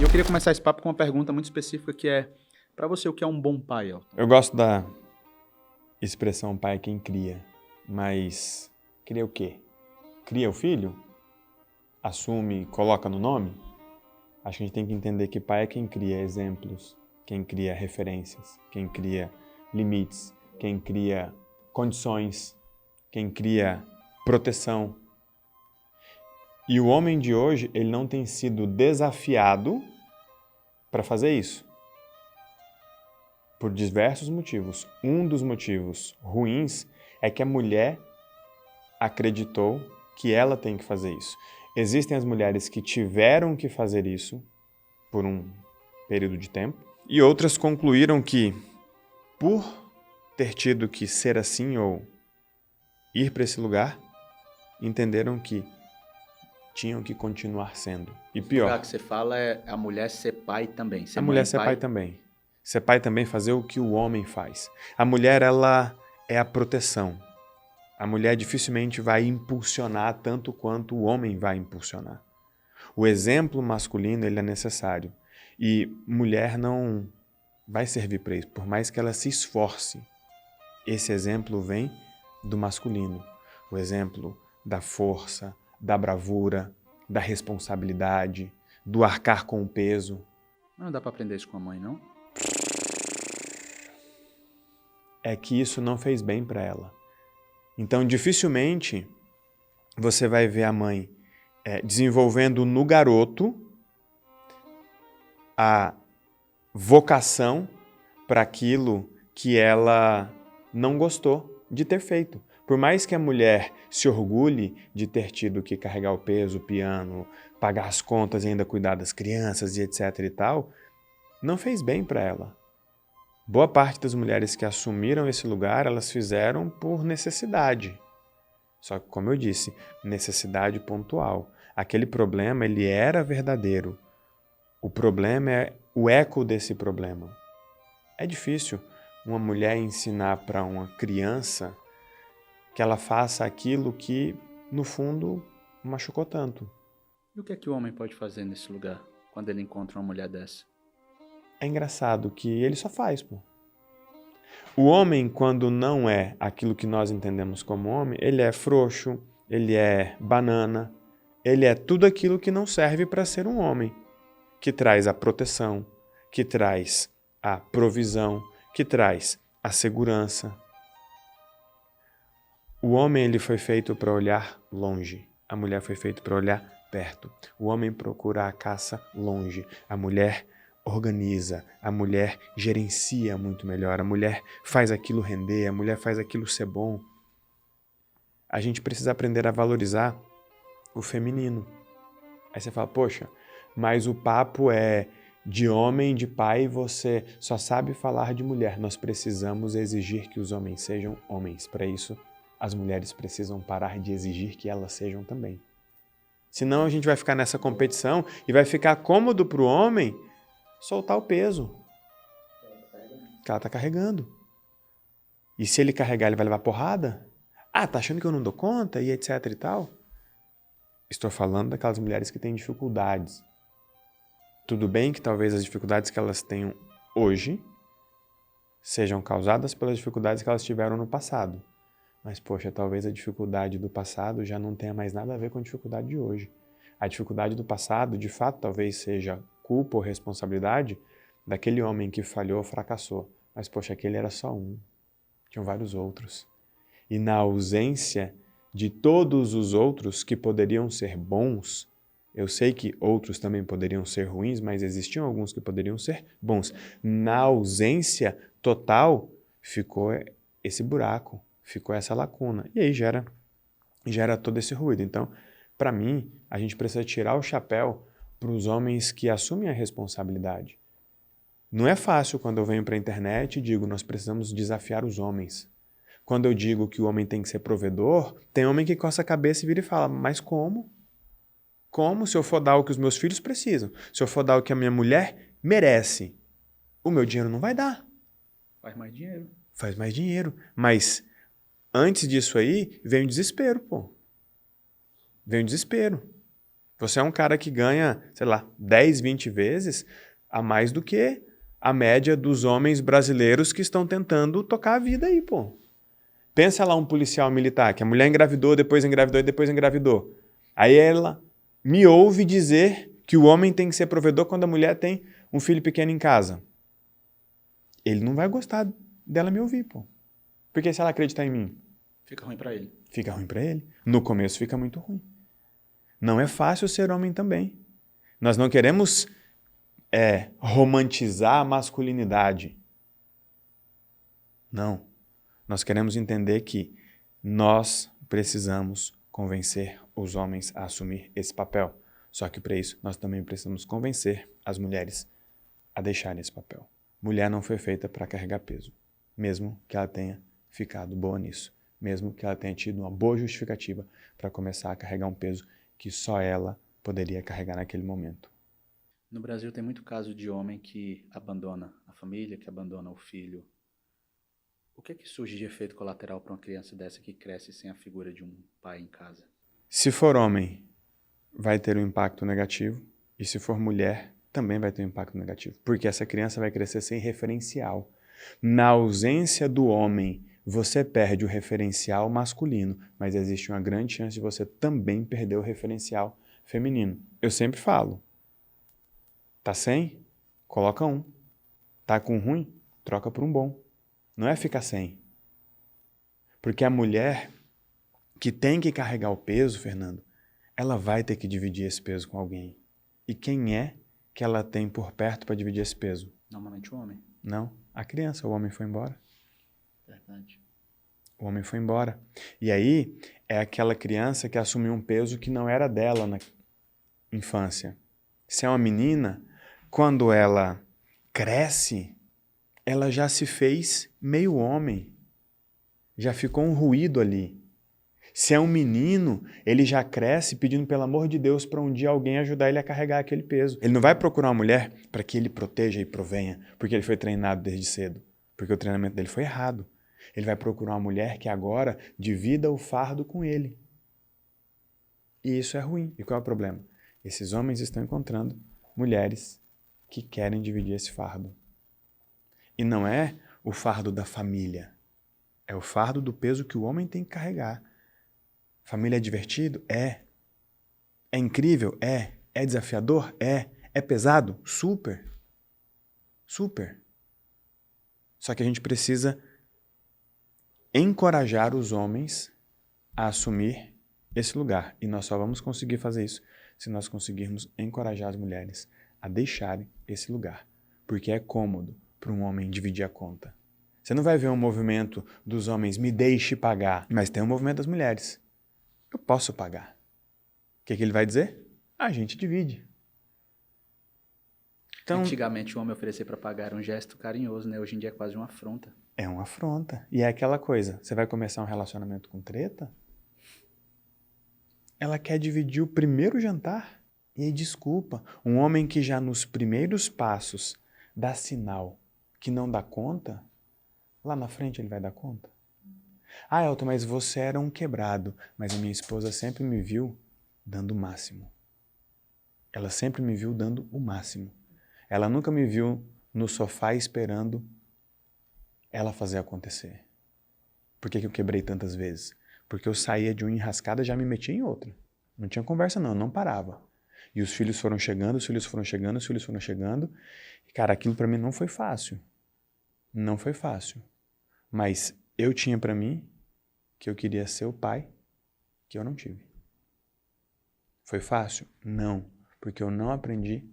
E eu queria começar esse papo com uma pergunta muito específica que é, para você, o que é um bom pai, Elton? Eu gosto da expressão pai é quem cria, mas cria o quê? Cria o filho? Assume, coloca no nome? Acho que a gente tem que entender que pai é quem cria exemplos, quem cria referências, quem cria limites, quem cria condições, quem cria proteção. E o homem de hoje, ele não tem sido desafiado para fazer isso. Por diversos motivos. Um dos motivos ruins é que a mulher acreditou que ela tem que fazer isso. Existem as mulheres que tiveram que fazer isso por um período de tempo e outras concluíram que, por ter tido que ser assim ou ir para esse lugar, entenderam que tinham que continuar sendo. E O pior, lugar que você fala é a mulher ser pai também, ser a mãe mulher e ser pai. pai também. Ser pai também fazer o que o homem faz. A mulher, ela é a proteção. A mulher dificilmente vai impulsionar tanto quanto o homem vai impulsionar. O exemplo masculino, ele é necessário. E mulher não vai servir para isso, por mais que ela se esforce. Esse exemplo vem do masculino. O exemplo da força, da bravura, da responsabilidade, do arcar com o peso. Não dá para aprender isso com a mãe, não? É que isso não fez bem para ela. Então, dificilmente você vai ver a mãe desenvolvendo no garoto a vocação para aquilo que ela não gostou de ter feito. Por mais que a mulher se orgulhe de ter tido que carregar o peso, o piano, pagar as contas e ainda cuidar das crianças e etc e tal, não fez bem para ela. Boa parte das mulheres que assumiram esse lugar, elas fizeram por necessidade. Só que, como eu disse, necessidade pontual. Aquele problema, ele era verdadeiro. O problema é o eco desse problema. É difícil uma mulher ensinar para uma criança que ela faça aquilo que, no fundo, machucou tanto. E o que é que o homem pode fazer nesse lugar, quando ele encontra uma mulher dessa? É engraçado que ele só faz, pô. O homem, quando não é aquilo que nós entendemos como homem, ele é frouxo, ele é banana, ele é tudo aquilo que não serve para ser um homem, que traz a proteção, que traz a provisão, que traz a segurança. O homem ele foi feito para olhar longe, a mulher foi feita para olhar perto. O homem procura a caça longe, a mulher organiza, a mulher gerencia muito melhor, a mulher faz aquilo render, a mulher faz aquilo ser bom. A gente precisa aprender a valorizar o feminino. Aí você fala, poxa, mas o papo é de homem, de pai, você só sabe falar de mulher. Nós precisamos exigir que os homens sejam homens. Para isso, as mulheres precisam parar de exigir que elas sejam também. Senão a gente vai ficar nessa competição e vai ficar cômodo para o homem soltar o peso que ela está carregando. E se ele carregar, ele vai levar porrada? Ah, tá achando que eu não dou conta? E etc e tal? Estou falando daquelas mulheres que têm dificuldades. Tudo bem que talvez as dificuldades que elas tenham hoje sejam causadas pelas dificuldades que elas tiveram no passado. Mas, poxa, talvez a dificuldade do passado já não tenha mais nada a ver com a dificuldade de hoje. A dificuldade do passado, de fato, talvez seja culpa ou responsabilidade daquele homem que falhou, fracassou. Mas, poxa, aquele era só um. Tinham vários outros. E na ausência de todos os outros que poderiam ser bons, eu sei que outros também poderiam ser ruins, mas existiam alguns que poderiam ser bons. Na ausência total, ficou esse buraco, ficou essa lacuna. E aí gera todo esse ruído. Então, para mim, a gente precisa tirar o chapéu para os homens que assumem a responsabilidade. Não é fácil quando eu venho para a internet e digo, nós precisamos desafiar os homens. Quando eu digo que o homem tem que ser provedor, tem homem que coça a cabeça e vira e fala, mas como? Como se eu for dar o que os meus filhos precisam? Se eu for dar o que a minha mulher merece, o meu dinheiro não vai dar. Faz mais dinheiro. Faz mais dinheiro. Mas antes disso aí, vem o desespero, pô. Vem o desespero. Você é um cara que ganha, sei lá, 10, 20 vezes a mais do que a média dos homens brasileiros que estão tentando tocar a vida aí, pô. Pensa lá um policial militar, que a mulher engravidou, depois engravidou e depois engravidou. Aí ela me ouve dizer que o homem tem que ser provedor quando a mulher tem um filho pequeno em casa. Ele não vai gostar dela me ouvir, pô. Porque se ela acreditar em mim, Fica ruim pra ele. fica ruim pra ele. No começo fica muito ruim. Não é fácil ser homem também. Nós não queremos romantizar a masculinidade. Não. Nós queremos entender que nós precisamos convencer os homens a assumir esse papel. Só que para isso nós também precisamos convencer as mulheres a deixarem esse papel. Mulher não foi feita para carregar peso, mesmo que ela tenha ficado boa nisso, mesmo que ela tenha tido uma boa justificativa para começar a carregar um peso que só ela poderia carregar naquele momento. No Brasil tem muito caso de homem que abandona a família, que abandona o filho. O que é que surge de efeito colateral para uma criança dessa que cresce sem a figura de um pai em casa? Se for homem, vai ter um impacto negativo, e se for mulher, também vai ter um impacto negativo, porque essa criança vai crescer sem referencial. Na ausência do homem, você perde o referencial masculino, mas existe uma grande chance de você também perder o referencial feminino. Eu sempre falo, tá sem? Coloca um. Tá com ruim? Troca por um bom. Não é ficar sem. Porque a mulher que tem que carregar o peso, Fernando, ela vai ter que dividir esse peso com alguém. E quem é que ela tem por perto para dividir esse peso? Normalmente o homem. Não, a criança. O homem foi embora. Verdade. O homem foi embora. E aí é aquela criança que assumiu um peso que não era dela na infância. Se é uma menina, quando ela cresce, ela já se fez meio homem. Já ficou um ruído ali. Se é um menino, ele já cresce pedindo pelo amor de Deus para um dia alguém ajudar ele a carregar aquele peso. Ele não vai procurar uma mulher para que ele proteja e provenha, porque ele foi treinado desde cedo, porque o treinamento dele foi errado. Ele vai procurar uma mulher que agora divida o fardo com ele. E isso é ruim. E qual é o problema? Esses homens estão encontrando mulheres que querem dividir esse fardo. E não é o fardo da família. É o fardo do peso que o homem tem que carregar. Família é divertido? É. É incrível? É. É desafiador? É. É pesado? Super. Super. Só que a gente precisa encorajar os homens a assumir esse lugar. E nós só vamos conseguir fazer isso se nós conseguirmos encorajar as mulheres a deixarem esse lugar. Porque é cômodo para um homem dividir a conta. Você não vai ver um movimento dos homens, me deixe pagar, mas tem um movimento das mulheres. Eu posso pagar. O que ele vai dizer? A gente divide. Então, antigamente o homem oferecer para pagar era um gesto carinhoso, né? Hoje em dia é quase uma afronta. é uma afronta. E é aquela coisa, você vai começar um relacionamento com treta? Ela quer dividir o primeiro jantar? E aí, desculpa, um homem que já nos primeiros passos dá sinal que não dá conta, lá na frente ele vai dar conta? Ah, Elton, mas você era um quebrado, mas a minha esposa sempre me viu dando o máximo. Ela sempre me viu dando o máximo. Ela nunca me viu no sofá esperando ela fazer acontecer. Por que eu quebrei tantas vezes? Porque eu saía de uma enrascada e já me metia em outra. Não tinha conversa não, eu não parava. E os filhos foram chegando, os filhos foram chegando, os filhos foram chegando. E, cara, aquilo para mim não foi fácil. Não foi fácil. Mas eu tinha para mim que eu queria ser o pai que eu não tive. Foi fácil? Não. Porque eu não aprendi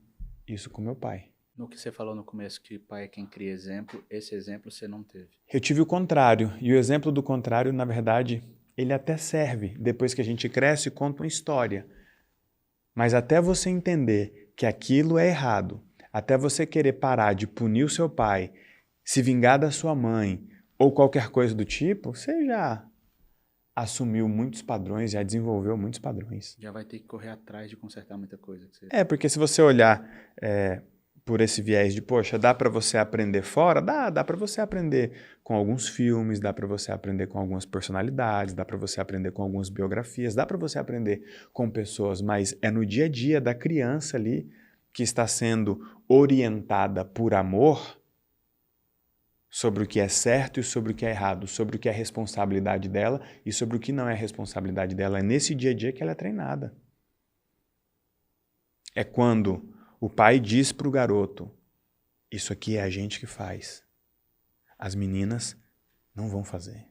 isso com meu pai. No que você falou no começo, que pai é quem cria exemplo, esse exemplo você não teve. Eu tive o contrário. E o exemplo do contrário, na verdade, ele até serve. Depois que a gente cresce, conta uma história. Mas até você entender que aquilo é errado, até você querer parar de punir o seu pai, se vingar da sua mãe ou qualquer coisa do tipo, você já assumiu muitos padrões, já desenvolveu muitos padrões. Já vai ter que correr atrás de consertar muita coisa. Porque se você olhar por esse viés de, poxa, dá para você aprender fora? Dá para você aprender com alguns filmes, dá para você aprender com algumas personalidades, dá para você aprender com algumas biografias, dá para você aprender com pessoas, mas é no dia a dia da criança ali que está sendo orientada por amor sobre o que é certo e sobre o que é errado, sobre o que é responsabilidade dela e sobre o que não é responsabilidade dela. É nesse dia a dia que ela é treinada. É quando o pai diz para o garoto, isso aqui é a gente que faz. As meninas não vão fazer.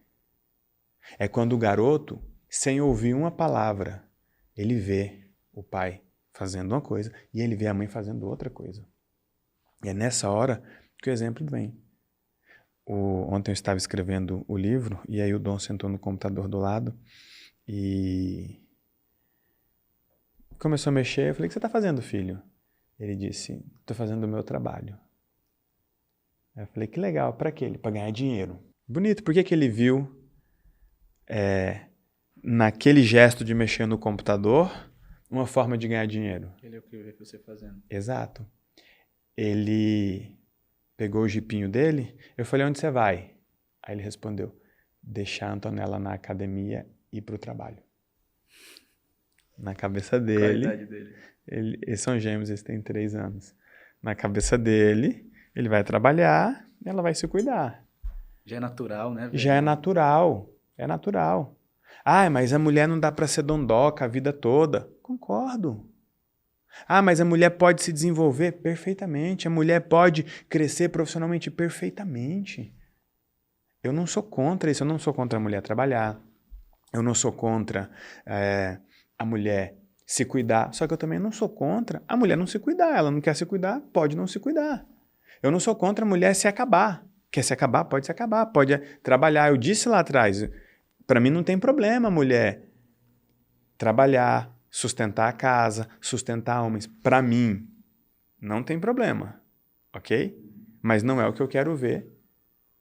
É quando o garoto, sem ouvir uma palavra, ele vê o pai fazendo uma coisa e ele vê a mãe fazendo outra coisa. E é nessa hora que o exemplo vem. Ontem eu estava escrevendo o livro e aí o Dom sentou no computador do lado e começou a mexer. Eu falei, o que você está fazendo, filho? Ele disse, estou fazendo o meu trabalho. Eu falei, que legal, para quê? Para ganhar dinheiro. Bonito, por que ele viu naquele gesto de mexer no computador uma forma de ganhar dinheiro? Ele é o que vê você fazendo. Exato. Ele pegou o jipinho dele, eu falei, onde você vai? Aí ele respondeu, deixar a Antonella na academia e ir para o trabalho. Na cabeça dele... Qual a idade dele? Eles são gêmeos, eles têm 3 anos. Na cabeça dele, ele vai trabalhar e ela vai se cuidar. Já é natural, né, velho? Já é natural. É natural. Ah, mas a mulher não dá para ser dondoca a vida toda. Concordo. Ah, mas a mulher pode se desenvolver perfeitamente. A mulher pode crescer profissionalmente perfeitamente. Eu não sou contra isso. Eu não sou contra a mulher trabalhar. Eu não sou contra a mulher se cuidar. Só que eu também não sou contra a mulher não se cuidar. Ela não quer se cuidar, pode não se cuidar. Eu não sou contra a mulher se acabar. Quer se acabar, pode trabalhar. Eu disse lá atrás, para mim não tem problema a mulher trabalhar, sustentar a casa, sustentar homens. Para mim, não tem problema, ok? Mas não é o que eu quero ver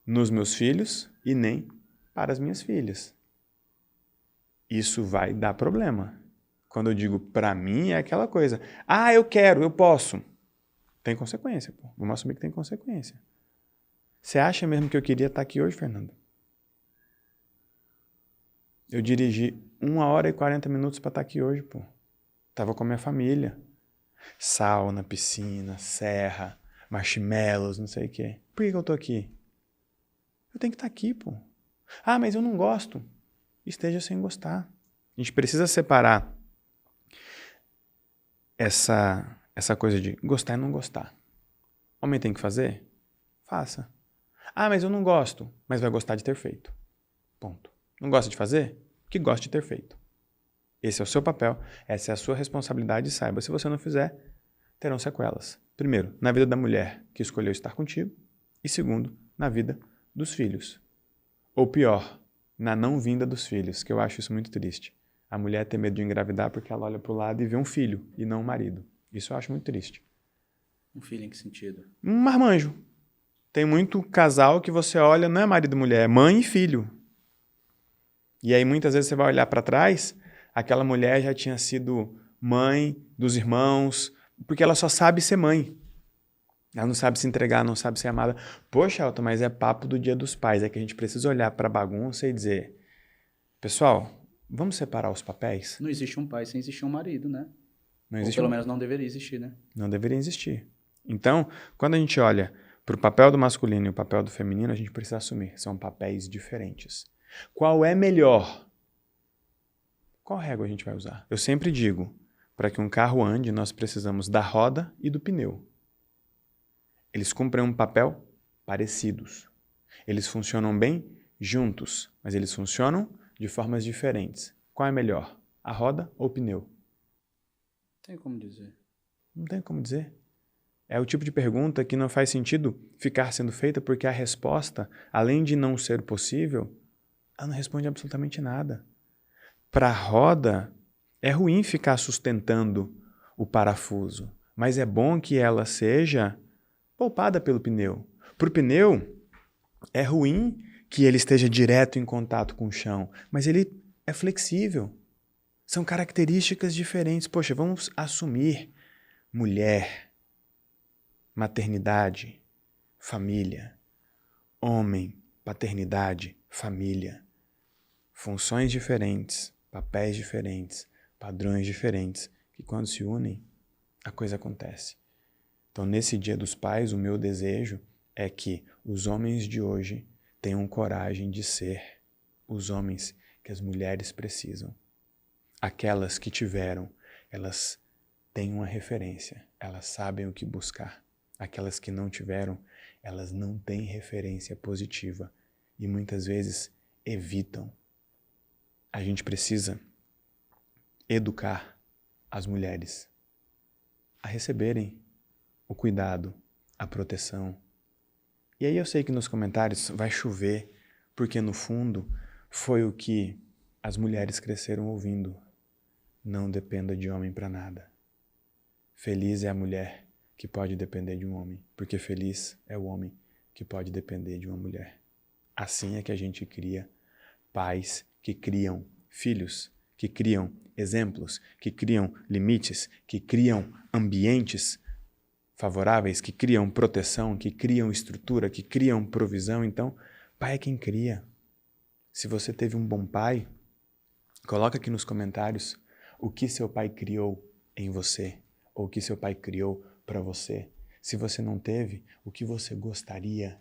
nos meus filhos e nem para as minhas filhas. Isso vai dar problema. Quando eu digo para mim, é aquela coisa. Ah, eu quero, eu posso. Tem consequência, pô. Vamos assumir que tem consequência. Você acha mesmo que eu queria estar aqui hoje, Fernando? Eu dirigi 1 hora e 40 minutos para estar aqui hoje, pô. Tava com a minha família. Sauna, piscina, serra, marshmallows, não sei o quê. Por que eu tô aqui? Eu tenho que estar aqui, pô. Ah, mas eu não gosto. Esteja sem gostar. A gente precisa separar essa coisa de gostar e não gostar. Homem tem que fazer? Faça. Ah, mas eu não gosto. Mas vai gostar de ter feito. Ponto. Não gosta de fazer? Que goste de ter feito. Esse é o seu papel, essa é a sua responsabilidade e saiba, se você não fizer, terão sequelas. Primeiro, na vida da mulher que escolheu estar contigo e segundo, na vida dos filhos. Ou pior, na não vinda dos filhos, que eu acho isso muito triste. A mulher tem medo de engravidar porque ela olha para o lado e vê um filho e não um marido. Isso eu acho muito triste. Um filho em que sentido? Um marmanjo. Tem muito casal que você olha, não é marido e mulher, é mãe e filho. E aí muitas vezes você vai olhar para trás, aquela mulher já tinha sido mãe dos irmãos, porque ela só sabe ser mãe. Ela não sabe se entregar, não sabe ser amada. Poxa, Elton, mas é papo do Dia dos Pais. É que a gente precisa olhar para a bagunça e dizer, pessoal, vamos separar os papéis? Não existe um pai sem existir um marido, né? Não Ou existe pelo menos não deveria existir, né? Não deveria existir. Então, quando a gente olha para o papel do masculino e o papel do feminino, a gente precisa assumir. São papéis diferentes. Qual é melhor? Qual régua a gente vai usar? Eu sempre digo, para que um carro ande, nós precisamos da roda e do pneu. Eles cumprem um papel parecidos. Eles funcionam bem juntos, mas eles funcionam de formas diferentes. Qual é melhor? A roda ou o pneu? Tem como dizer. Não tem como dizer. É o tipo de pergunta que não faz sentido ficar sendo feita porque a resposta, além de não ser possível, ela não responde absolutamente nada. Para a roda, é ruim ficar sustentando o parafuso, mas é bom que ela seja poupada pelo pneu. Para o pneu, é ruim que ele esteja direto em contato com o chão, mas ele é flexível. São características diferentes. Poxa, vamos assumir mulher. maternidade, família. Homem, paternidade, família. Funções diferentes, papéis diferentes, padrões diferentes, que quando se unem, a coisa acontece. Então, nesse Dia dos Pais, o meu desejo é que os homens de hoje tenham coragem de ser os homens que as mulheres precisam. Aquelas que tiveram, elas têm uma referência, elas sabem o que buscar. Aquelas que não tiveram, elas não têm referência positiva e muitas vezes evitam. A gente precisa educar as mulheres a receberem o cuidado, a proteção. E aí eu sei que nos comentários vai chover, porque no fundo foi o que as mulheres cresceram ouvindo. Não dependa de homem para nada. Feliz é a mulher que pode depender de um homem, porque feliz é o homem que pode depender de uma mulher. Assim é que a gente cria pais que criam filhos, que criam exemplos, que criam limites, que criam ambientes favoráveis, que criam proteção, que criam estrutura, que criam provisão. Então, pai é quem cria. Se você teve um bom pai, coloca aqui nos comentários o que seu pai criou em você, ou o que seu pai criou para você. Se você não teve, o que você gostaria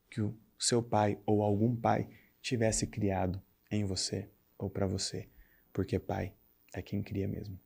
que o seu pai ou algum pai tivesse criado em você ou para você. Porque pai é quem cria mesmo.